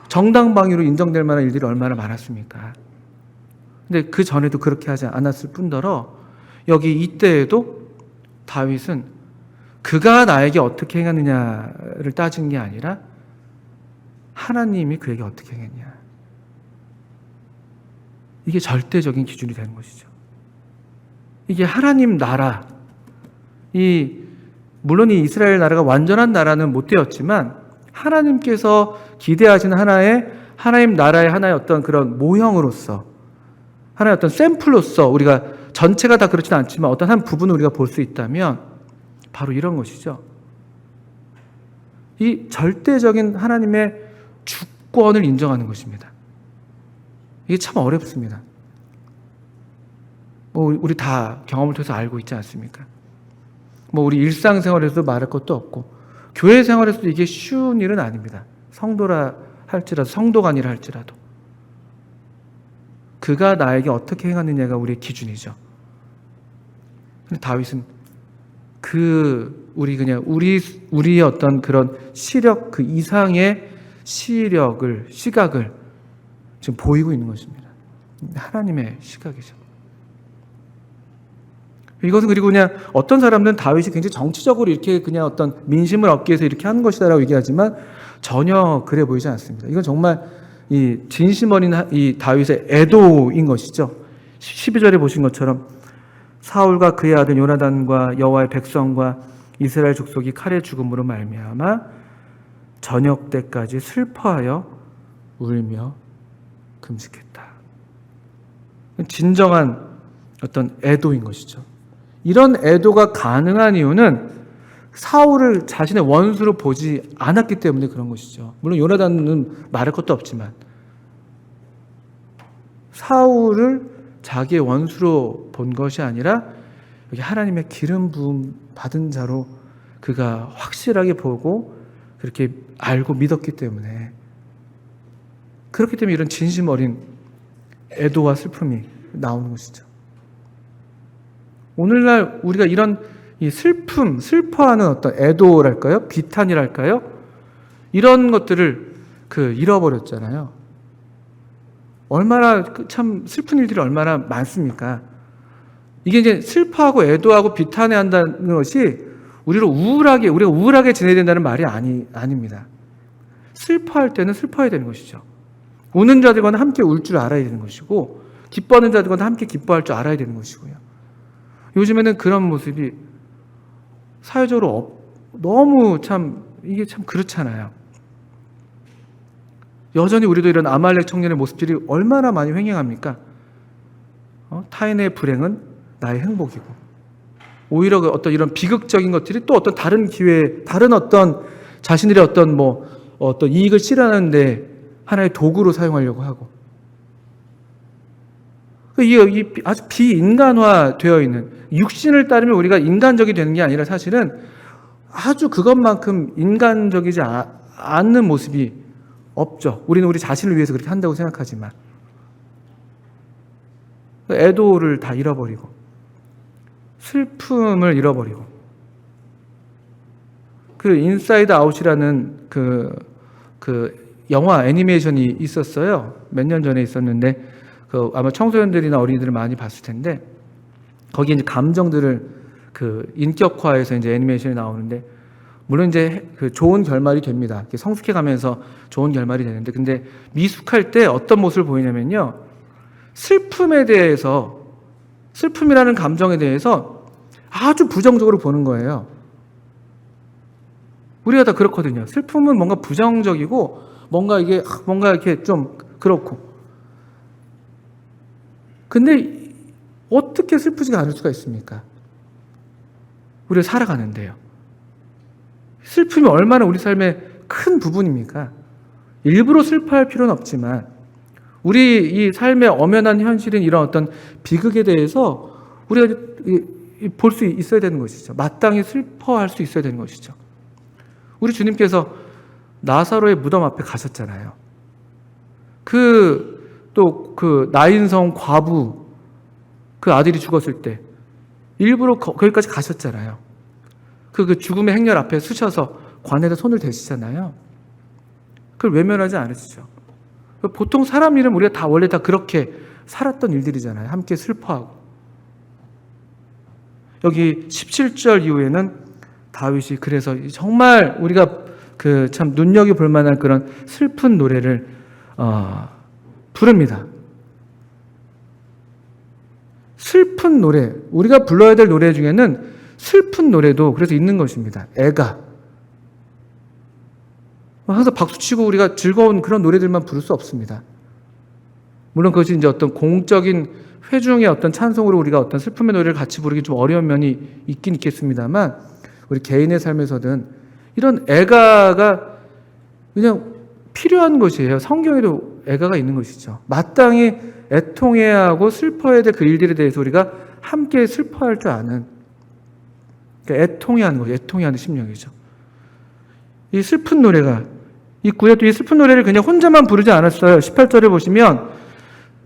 정당방위로 인정될 만한 일들이 얼마나 많았습니까? 근데 그 전에도 그렇게 하지 않았을 뿐더러 여기 이때에도 다윗은 그가 나에게 어떻게 행하느냐를 따진 게 아니라 하나님이 그에게 어떻게 행했냐. 이게 절대적인 기준이 되는 것이죠. 이게 하나님 나라, 물론 이 이스라엘 나라가 완전한 나라는 못 되었지만 하나님께서 기대하시는 하나님 나라의 하나의 어떤 그런 모형으로서, 하나의 어떤 샘플로서 우리가 전체가 다 그렇지는 않지만 어떤 한 부분을 우리가 볼 수 있다면 바로 이런 것이죠. 이 절대적인 하나님의 주권을 인정하는 것입니다. 이게 참 어렵습니다. 우리 다 경험을 통해서 알고 있지 않습니까? 우리 일상생활에서도 말할 것도 없고 교회 생활에서도 이게 쉬운 일은 아닙니다. 성도라 할지라도, 성도가 아니라 할지라도 그가 나에게 어떻게 행하느냐가 우리의 기준이죠. 근데 다윗은 우리의 어떤 그런 시력 그 이상의 시각을 지금 보이고 있는 것입니다. 하나님의 시각이죠. 이것은 그리고 그냥 어떤 사람들은 다윗이 굉장히 정치적으로 이렇게 그냥 어떤 민심을 얻기 위해서 이렇게 하는 것이다라고 얘기하지만 전혀 그래 보이지 않습니다. 이건 정말 이 진심 어린 이 다윗의 애도인 것이죠. 12절에 보신 것처럼 사울과 그의 아들 요나단과 여호와의 백성과 이스라엘 족속이 칼의 죽음으로 말미암아 저녁 때까지 슬퍼하여 울며 금식했다. 진정한 어떤 애도인 것이죠. 이런 애도가 가능한 이유는 사울을 자신의 원수로 보지 않았기 때문에 그런 것이죠. 물론 요나단은 말할 것도 없지만 사울을 자기의 원수로 본 것이 아니라 여기 하나님의 기름 부음 받은 자로 그가 확실하게 보고 그렇게 알고 믿었기 때문에, 그렇기 때문에 이런 진심 어린 애도와 슬픔이 나오는 것이죠. 오늘날 우리가 이런 이 슬퍼하는 어떤 애도랄까요? 비탄이랄까요? 이런 것들을 잃어버렸잖아요. 얼마나 참 슬픈 일들이 얼마나 많습니까? 이게 이제 슬퍼하고 애도하고 비탄해 한다는 것이 우리가 우울하게 지내야 된다는 말이 아닙니다. 슬퍼할 때는 슬퍼야 되는 것이죠. 우는 자들과는 함께 울 줄 알아야 되는 것이고, 기뻐하는 자들과는 함께 기뻐할 줄 알아야 되는 것이고요. 요즘에는 그런 모습이 사회적으로 너무 이게 참 그렇잖아요. 여전히 우리도 이런 아말렉 청년의 모습들이 얼마나 많이 횡행합니까? 타인의 불행은 나의 행복이고, 오히려 어떤 이런 비극적인 것들이 또 어떤 다른 기회에, 다른 어떤 자신들의 어떤 이익을 실현하는데 하나의 도구로 사용하려고 하고, 이 아주 비인간화되어 있는, 육신을 따르면 우리가 인간적이 되는 게 아니라 사실은 아주 그것만큼 인간적이지 않는 모습이 없죠. 우리는 우리 자신을 위해서 그렇게 한다고 생각하지만 애도를 다 잃어버리고 슬픔을 잃어버리고, 그 인사이드 아웃이라는 그 영화 애니메이션이 있었어요. 몇 년 전에 있었는데 아마 청소년들이나 어린이들을 많이 봤을 텐데, 거기에 이제 감정들을 인격화해서 이제 애니메이션이 나오는데, 물론 이제 좋은 결말이 됩니다. 성숙해 가면서 좋은 결말이 되는데, 근데 미숙할 때 어떤 모습을 보이냐면요, 슬픔에 대해서, 슬픔이라는 감정에 대해서 아주 부정적으로 보는 거예요. 우리가 다 그렇거든요. 슬픔은 뭔가 부정적이고 뭔가 이렇게 좀 그렇고. 근데 어떻게 슬프지가 않을 수가 있습니까? 우리가 살아가는데요. 슬픔이 얼마나 우리 삶의 큰 부분입니까? 일부러 슬퍼할 필요는 없지만 우리 이 삶의 엄연한 현실인 이런 어떤 비극에 대해서 우리가 볼 수 있어야 되는 것이죠. 마땅히 슬퍼할 수 있어야 되는 것이죠. 우리 주님께서 나사로의 무덤 앞에 가셨잖아요. 그 나인성 과부, 그 아들이 죽었을 때 일부러 거기까지 가셨잖아요. 그 죽음의 행렬 앞에 서셔서 관에다 손을 대시잖아요. 그걸 외면하지 않으시죠. 보통 사람 일은 우리가 원래 다 그렇게 살았던 일들이잖아요. 함께 슬퍼하고. 여기 17절 이후에는 다윗이 그래서 정말 우리가 참 눈여겨볼 만한 그런 슬픈 노래를 부릅니다. 슬픈 노래, 우리가 불러야 될 노래 중에는 슬픈 노래도 그래서 있는 것입니다. 애가. 항상 박수치고 우리가 즐거운 그런 노래들만 부를 수 없습니다. 물론 그것이 이제 어떤 공적인 회중의 어떤 찬송으로 우리가 어떤 슬픔의 노래를 같이 부르기 좀 어려운 면이 있긴 있겠습니다만, 우리 개인의 삶에서든 이런 애가가 그냥 필요한 것이에요. 성경에도 애가가 있는 것이죠. 마땅히 애통해야 하고 슬퍼해야 될 그 일들에 대해서 우리가 함께 슬퍼할 줄 아는, 그러니까 애통해야 하는 거죠. 애통해야 하는 심령이죠. 이 슬픈 노래가 있고요. 또 이 슬픈 노래를 그냥 혼자만 부르지 않았어요. 18절에 보시면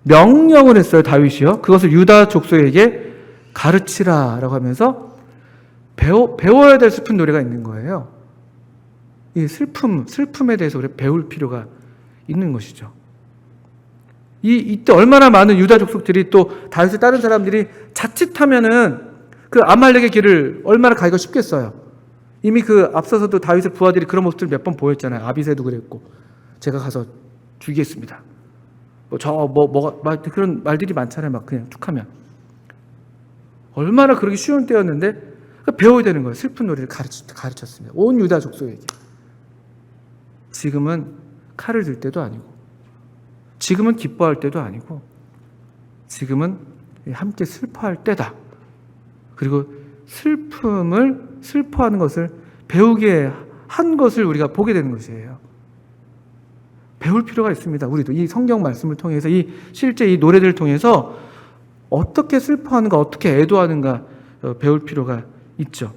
명령을 했어요. 다윗이요. 그것을 유다 족속에게 가르치라라고 하면서 배워야 될 슬픈 노래가 있는 거예요. 이 슬픔에 대해서 우리가 배울 필요가 있는 것이죠. 이때 얼마나 많은 유다 족속들이 또 다윗의 다른 사람들이 자칫하면은 그 아말렉의 길을 얼마나 가기가 쉽겠어요. 이미 앞서서도 다윗의 부하들이 그런 모습들을 몇 번 보였잖아요. 아비새도 그랬고, 제가 가서 죽이겠습니다. 그런 말들이 많잖아요. 막 그냥 툭하면. 얼마나 그러기 쉬운 때였는데, 배워야 되는 거예요. 슬픈 노래를 가르쳤습니다. 온 유다 족속에게. 지금은 칼을 들 때도 아니고, 지금은 기뻐할 때도 아니고, 지금은 함께 슬퍼할 때다. 그리고 슬퍼하는 것을 배우게 한 것을 우리가 보게 되는 것이에요. 배울 필요가 있습니다. 우리도 이 성경 말씀을 통해서, 실제 이 노래들을 통해서 어떻게 슬퍼하는가, 어떻게 애도하는가 배울 필요가 있죠.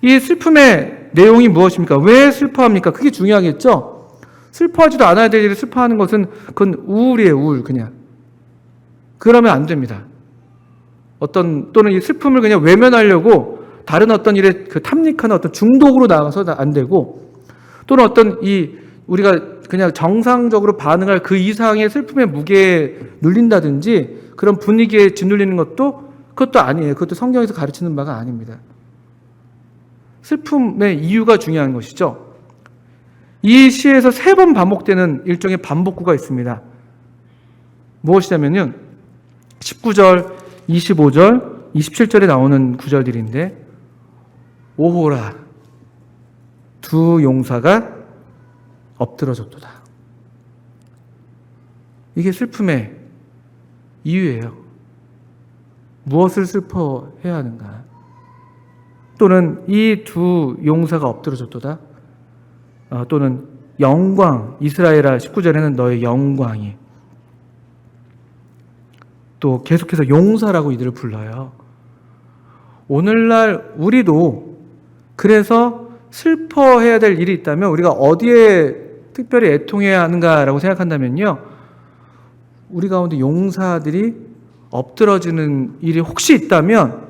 이 슬픔의 내용이 무엇입니까? 왜 슬퍼합니까? 그게 중요하겠죠? 슬퍼하지도 않아야 될 일을 슬퍼하는 것은 그건 우울이에요, 우울, 그냥. 그러면 안 됩니다. 또는 이 슬픔을 그냥 외면하려고 다른 어떤 일에 탐닉하는 어떤 중독으로 나가서 안 되고, 또는 우리가 그냥 정상적으로 반응할 그 이상의 슬픔의 무게에 눌린다든지 그런 분위기에 짓눌리는 그것도 아니에요. 그것도 성경에서 가르치는 바가 아닙니다. 슬픔의 이유가 중요한 것이죠. 이 시에서 3번 반복되는 일종의 반복구가 있습니다. 무엇이냐면요, 19절, 25절, 27절에 나오는 구절들인데, 오호라, 두 용사가 엎드러졌도다. 이게 슬픔의 이유예요. 무엇을 슬퍼해야 하는가? 또는 이 두 용사가 엎드러졌도다. 또는 영광, 이스라엘아 19절에는 너의 영광이. 또 계속해서 용사라고 이들을 불러요. 오늘날 우리도 그래서 슬퍼해야 될 일이 있다면 우리가 어디에 특별히 애통해야 하는가라고 생각한다면요, 우리 가운데 용사들이 엎드러지는 일이 혹시 있다면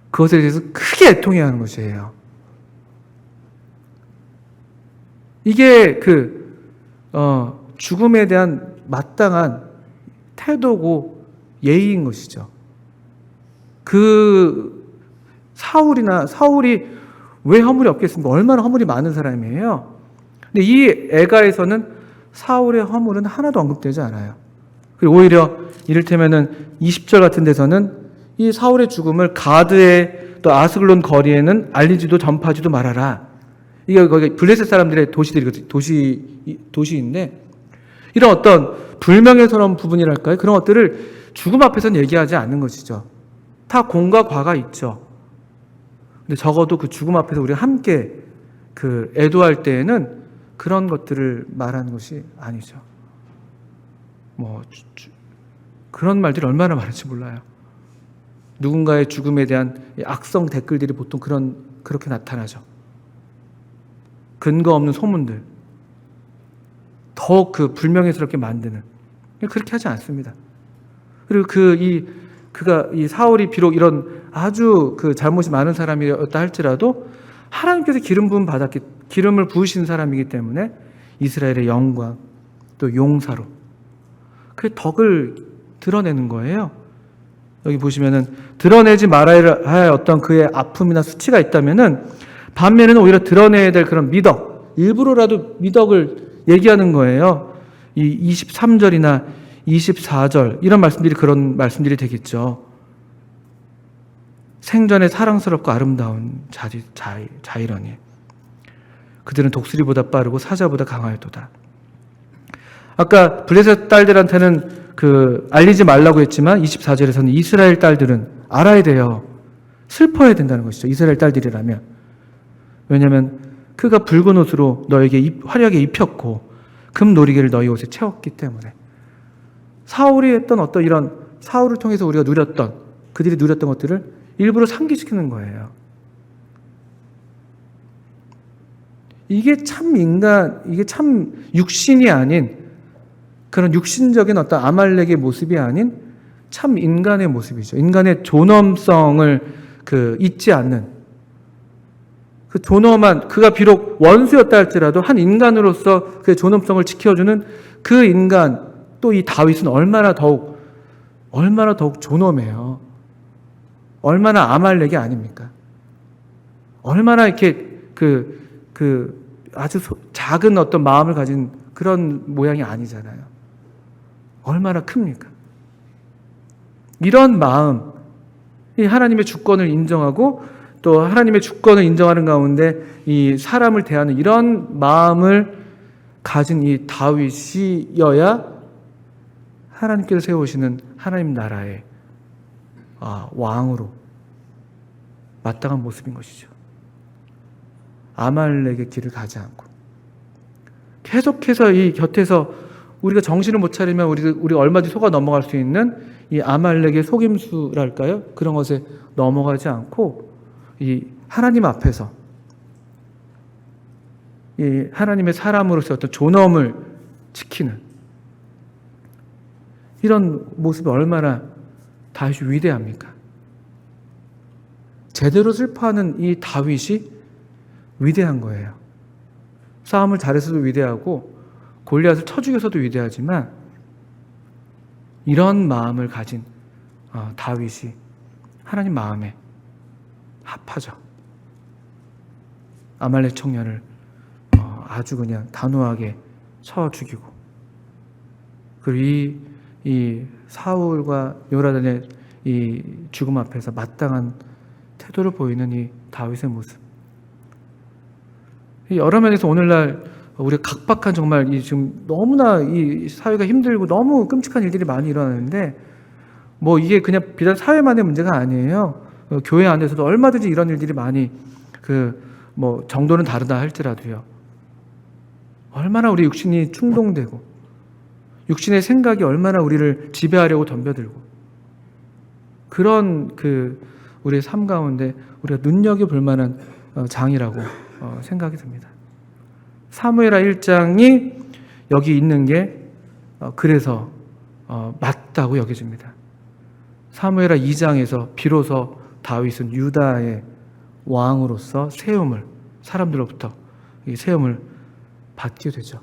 그것에 대해서 크게 애통해야 하는 것이에요. 이게 죽음에 대한 마땅한 태도고 예의인 것이죠. 사울이 왜 허물이 없겠습니까? 얼마나 허물이 많은 사람이에요. 근데 이 애가에서는 사울의 허물은 하나도 언급되지 않아요. 그리고 오히려 이를테면은 20절 같은 데서는 이 사울의 죽음을 가드의 또 아스글론 거리에는 알리지도 전파하지도 말아라. 이게 거기 블레셋 사람들의 도시인데, 이런 어떤 불명예스러운 부분이랄까요? 그런 것들을 죽음 앞에서는 얘기하지 않는 것이죠. 다 공과 과가 있죠. 근데 적어도 그 죽음 앞에서 우리가 함께 애도할 때에는 그런 것들을 말하는 것이 아니죠. 그런 말들이 얼마나 많은지 몰라요. 누군가의 죽음에 대한 악성 댓글들이 보통 그렇게 나타나죠. 근거 없는 소문들, 더욱 불명예스럽게 만드는, 그렇게 하지 않습니다. 그리고 이 사울이 비록 이런 아주 잘못이 많은 사람이었다 할지라도 하나님께서 기름을 부으신 사람이기 때문에 이스라엘의 영광 또 용사로 그 덕을 드러내는 거예요. 여기 보시면은 드러내지 말아야 할 어떤 그의 아픔이나 수치가 있다면은 반면에는 오히려 드러내야 될 그런 미덕, 일부러라도 미덕을 얘기하는 거예요. 이 23절이나 24절 이런 말씀들이 그런 말씀들이 되겠죠. 생전에 사랑스럽고 아름다운 자이러니 그들은 독수리보다 빠르고 사자보다 강하여도다. 아까 블레셋 딸들한테는 알리지 말라고 했지만 24절에서는 이스라엘 딸들은 알아야 돼요. 슬퍼해야 된다는 것이죠. 이스라엘 딸들이라면. 왜냐하면 그가 붉은 옷으로 너에게 화려하게 입혔고 금 놀이개를 너희 옷에 채웠기 때문에. 사울이 했던 어떤 이런 사울을 통해서 우리가 그들이 누렸던 것들을 일부러 상기시키는 거예요. 이게 참 육신이 아닌 그런 육신적인 어떤 아말렉의 모습이 아닌 참 인간의 모습이죠. 인간의 존엄성을 잊지 않는 그 존엄한, 그가 비록 원수였다 할지라도 한 인간으로서 그의 존엄성을 지켜주는 그 인간, 또 이 다윗은 얼마나 더욱 존엄해요. 얼마나 아말렉이 아닙니까? 얼마나 이렇게 아주 작은 어떤 마음을 가진 그런 모양이 아니잖아요. 얼마나 큽니까? 이런 마음, 이 하나님의 주권을 인정하고 또 하나님의 주권을 인정하는 가운데 이 사람을 대하는 이런 마음을 가진 이 다윗이어야 하나님께서 세우시는 하나님 나라의 왕으로 마땅한 모습인 것이죠. 아말렉의 길을 가지 않고 계속해서 이 곁에서 우리가 정신을 못 차리면 우리가 얼마든지 속아 넘어갈 수 있는 이 아말렉의 속임수랄까요? 그런 것에 넘어가지 않고 이 하나님 앞에서 이 하나님의 사람으로서 어떤 존엄을 지키는 이런 모습이 얼마나 다윗이 위대합니까? 제대로 슬퍼하는 이 다윗이 위대한 거예요. 싸움을 잘해서도 위대하고 골리앗을 쳐 죽여서도 위대하지만 이런 마음을 가진 다윗이 하나님 마음에 합하죠. 아말렉 청년을 아주 그냥 단호하게 쳐 죽이고, 그리고 이 사울과 요나단의 이 죽음 앞에서 마땅한 태도를 보이는 이 다윗의 모습. 여러 면에서 오늘날 우리가 각박한 정말 지금 너무나 이 사회가 힘들고 너무 끔찍한 일들이 많이 일어나는데 이게 그냥 비단 사회만의 문제가 아니에요. 교회 안에서도 얼마든지 이런 일들이 많이 정도는 다르다 할지라도요. 얼마나 우리 육신이 충동되고 육신의 생각이 얼마나 우리를 지배하려고 덤벼들고, 그런 우리의 삶 가운데 우리가 눈여겨볼 만한 장이라고 생각이 듭니다. 사무엘하 1장이 여기 있는 게 그래서 맞다고 여겨집니다. 사무엘하 2장에서 비로소 다윗은 유다의 왕으로서 세움을, 사람들로부터 이 세움을 받게 되죠.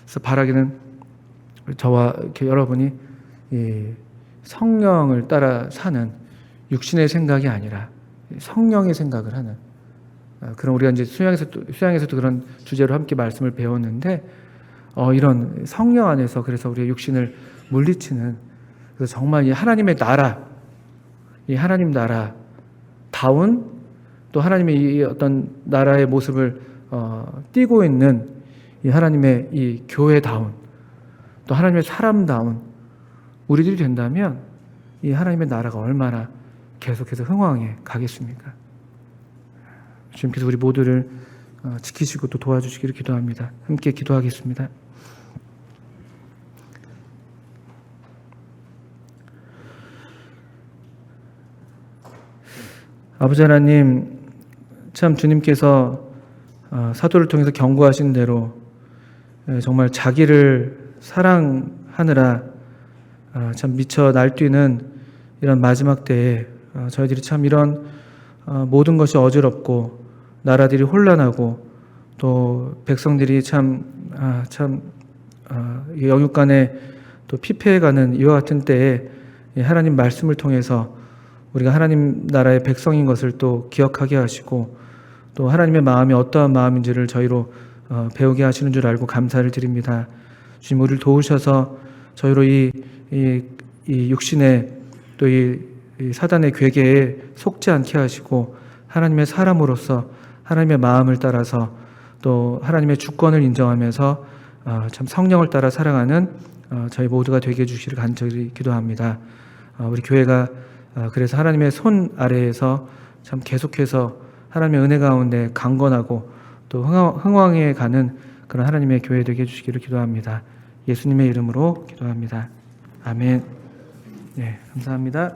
그래서 바라기는 저와 이렇게 여러분이 이 성령을 따라 사는 육신의 생각이 아니라 성령의 생각을 하는, 그런, 우리가 이제 수양에서도 그런 주제로 함께 말씀을 배웠는데, 이런 성령 안에서 그래서 우리의 육신을 물리치는, 그래서 정말 이 하나님의 나라, 이 하나님 나라 다운, 또 하나님의 이 어떤 나라의 모습을 띠고 있는 이 하나님의 이 교회다운, 또 하나님의 사람다운 우리들이 된다면 이 하나님의 나라가 얼마나 계속해서 흥왕해 가겠습니까? 주님께서 우리 모두를 지키시고 또 도와주시기를 기도합니다. 함께 기도하겠습니다. 아버지 하나님, 참 주님께서 사도를 통해서 경고하신 대로 정말 자기를 사랑하느라 참 미쳐 날뛰는 이런 마지막 때에 저희들이 참 이런 모든 것이 어지럽고 나라들이 혼란하고 또 백성들이 영육간에 또 피폐해가는 이와 같은 때에 하나님 말씀을 통해서 우리가 하나님 나라의 백성인 것을 또 기억하게 하시고, 또 하나님의 마음이 어떠한 마음인지를 저희로 배우게 하시는 줄 알고 감사를 드립니다. 주님, 우리를 도우셔서 저희로 이 육신의 또 이 사단의 괴계에 속지 않게 하시고, 하나님의 사람으로서 하나님의 마음을 따라서 또 하나님의 주권을 인정하면서 참 성령을 따라 살아가는 저희 모두가 되게 해주시기를 간절히 기도합니다. 우리 교회가 그래서 하나님의 손 아래에서 참 계속해서 하나님의 은혜 가운데 강건하고 또 흥왕해 가는 그런 하나님의 교회 되게 해주시기를 기도합니다. 예수님의 이름으로 기도합니다. 아멘. 네, 감사합니다.